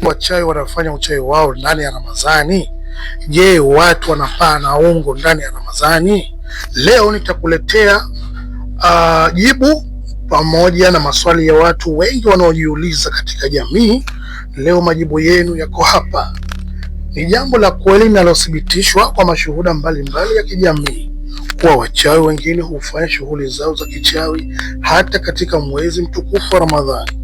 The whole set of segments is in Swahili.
Wachawi wanafanya uchawi wao ndani ya Ramadhani? Je, watu wanapaa na ungo ndani ya Ramadhani? Leo nitakuletea jibu pamoja na maswali ya watu wengi wanaojiuliza katika jamii. Leo majibu yenu yako hapa. Ni jambo la kweli linalothibitishwa kwa mashuhuda mbalimbali ya kijamii kuwa wachawi wengine hufanya shughuli zao za kichawi hata katika mwezi mtukufu wa Ramadhani.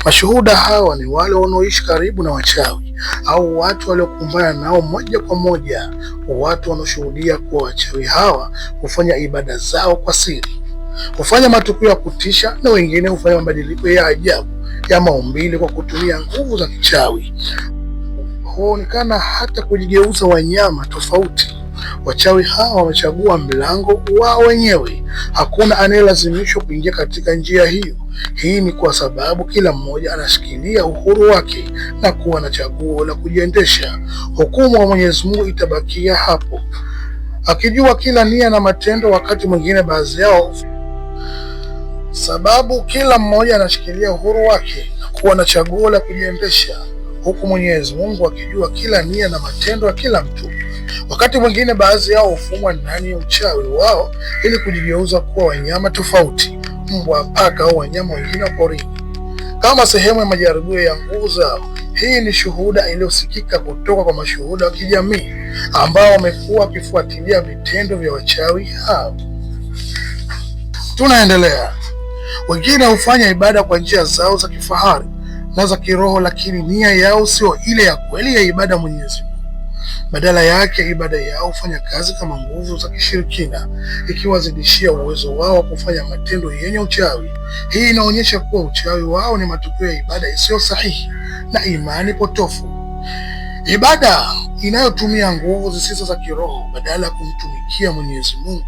Mashuhuda hawa ni wale wanaoishi karibu na wachawi au watu waliokumbana nao moja kwa moja. Watu wanaoshuhudia kuwa wachawi hawa hufanya ibada zao kwa siri, hufanya matukio ya kutisha, na wengine hufanya mabadiliko ya ajabu ya maumbile kwa kutumia nguvu za kichawi. Huonekana hata kujigeuza wanyama tofauti. Wachawi hawa wamechagua mlango wao wenyewe. Hakuna anayelazimishwa kuingia katika njia hiyo. Hii ni kwa sababu kila mmoja anashikilia uhuru wake na kuwa na chaguo la kujiendesha. Hukumu wa Mwenyezi Mungu itabakia hapo, akijua kila nia na matendo. Wakati mwingine baadhi yao, sababu kila mmoja anashikilia uhuru wake na kuwa na chaguo la kujiendesha, huku Mwenyezi Mungu akijua kila nia na matendo ya kila mtu. Wakati mwingine baadhi yao hufungwa ndani ya uchawi wao ili kujigeuza kuwa wanyama tofauti, mbwa, paka au wanyama wengine wa porini, kama sehemu ya majaribio ya nguvu zao. Hii ni shuhuda iliyosikika kutoka kwa mashuhuda wa kijamii ambao wamekuwa wakifuatilia vitendo vya wachawi hao. Tunaendelea. Wengine hufanya ibada kwa njia zao za kifahari na za kiroho, lakini nia yao sio ile ya kweli ya ibada Mwenyezi Mungu. Badala yake, ibada yao hufanya kazi kama nguvu za kishirikina, ikiwazidishia uwezo wao wa kufanya matendo yenye uchawi. Hii inaonyesha kuwa uchawi wao ni matokeo ya ibada isiyo sahihi na imani potofu, ibada inayotumia nguvu zisizo za kiroho badala ya kumtumikia Mwenyezi Mungu.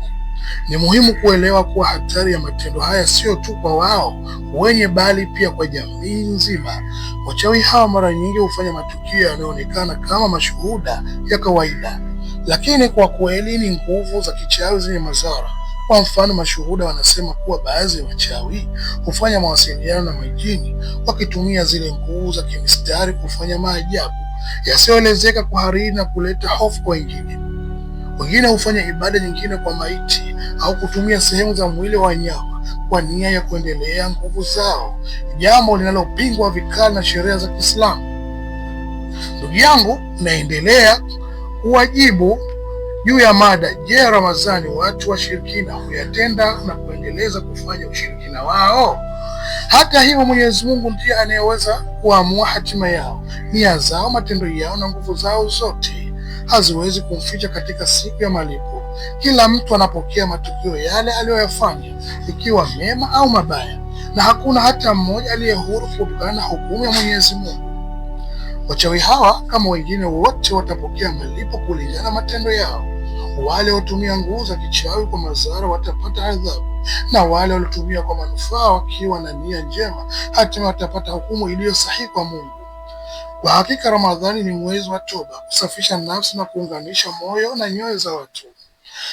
Ni muhimu kuelewa kuwa hatari ya matendo haya sio tu kwa wao wenye, bali pia kwa jamii nzima. Wachawi hawa mara nyingi hufanya matukio yanayoonekana kama mashuhuda ya kawaida, lakini kwa kweli ni nguvu za kichawi zenye madhara. Kwa mfano, mashuhuda wanasema kuwa baadhi ya wachawi hufanya mawasiliano na majini wakitumia zile nguvu za kimistari kufanya maajabu yasiyoelezeka, kuhariri na kuleta hofu kwa wengine. Wengine hufanya ibada nyingine kwa maiti au kutumia sehemu za mwili wa wanyama kwa nia ya kuendelea nguvu zao, jambo linalopingwa vikali na sheria za Kiislamu. Ndugu yangu, naendelea kuwajibu juu ya mada: je, Ramadhani watu washirikina huyatenda na kuendeleza kufanya ushirikina wao? Hata hivyo, Mwenyezi Mungu ndiye anayeweza kuamua hatima yao, nia zao, matendo yao na nguvu zao zote haziwezi kumficha katika siku ya malipo. Kila mtu anapokea matukio yale aliyoyafanya, ikiwa mema au mabaya, na hakuna hata mmoja aliye huru kutokana na hukumu ya Mwenyezi Mungu. Wachawi hawa kama wengine wote watapokea malipo kulingana na matendo yao. Wale waliotumia nguvu za kichawi kwa madhara watapata adhabu, na wale waliotumia kwa manufaa wakiwa na nia njema hatimaye watapata hukumu iliyo sahihi kwa Mungu. Kwa hakika Ramadhani ni mwezi wa toba, kusafisha nafsi na kuunganisha moyo na nyoyo za watu.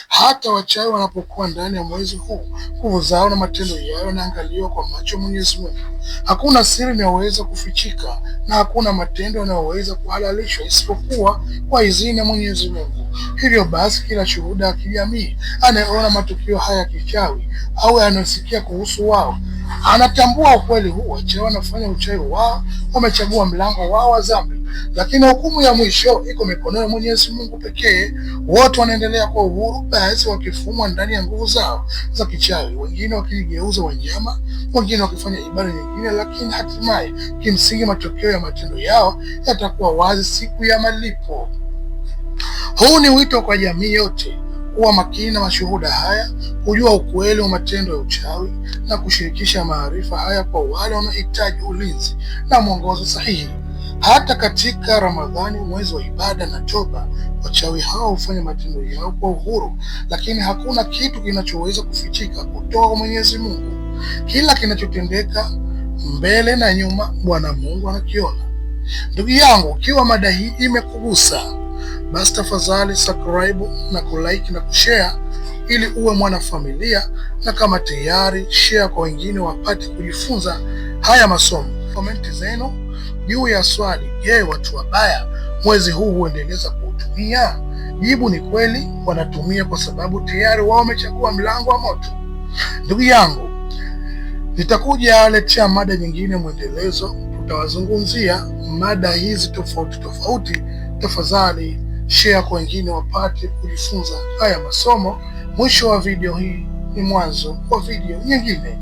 Hata wachawi wanapokuwa ndani ya mwezi huu, nguvu zao na matendo yao yanaangaliwa kwa macho ya Mwenyezi Mungu. Hakuna siri inayoweza kufichika na hakuna matendo yanayoweza kuhalalishwa isipokuwa kwa idhini ya Mwenyezi Mungu. Hivyo basi, kila shuhuda wa kijamii anayeona matukio haya ya kichawi au anayosikia kuhusu wao anatambua ukweli huu. Wachawi wanafanya uchawi wao, wamechagua mlango wao wa dhambi, lakini hukumu ya mwisho iko mikononi mwa Mwenyezi Mungu pekee. Wote wanaendelea kwa uhuru, baadhi wakifungwa ndani ya nguvu zao za kichawi, wengine wakijigeuza wanyama, wengine wakifanya ibada nyingine, lakini hatimaye kimsingi matokeo ya matendo yao yatakuwa wazi siku ya malipo. Huu ni wito kwa jamii yote kuwa makini na mashuhuda haya, kujua ukweli wa matendo ya uchawi na kushirikisha maarifa haya kwa wale wanaohitaji ulinzi na mwongozo sahihi. Hata katika Ramadhani, mwezi wa ibada na toba, wachawi hao hufanya matendo yao kwa uhuru, lakini hakuna kitu kinachoweza kufichika kutoka kwa Mwenyezi Mungu. Kila kinachotendeka mbele na nyuma, Bwana Mungu anakiona. Ndugu yangu, ukiwa mada hii imekugusa, basi tafadhali subscribe na kulike na kushare ili uwe mwanafamilia, na kama tayari, share kwa wengine wapate kujifunza haya masomo. komenti zenu juu ya swali, je, watu wabaya mwezi huu huendeleza kuutumia? Jibu ni kweli, wanatumia kwa sababu tayari wao wamechagua mlango wa moto. Ndugu yangu, nitakuja letea mada nyingine mwendelezo, tutawazungumzia mada hizi tofauti tofauti. Tafadhali share kwa wengine wapate kujifunza haya masomo. Mwisho wa video hii ni mwanzo wa video nyingine.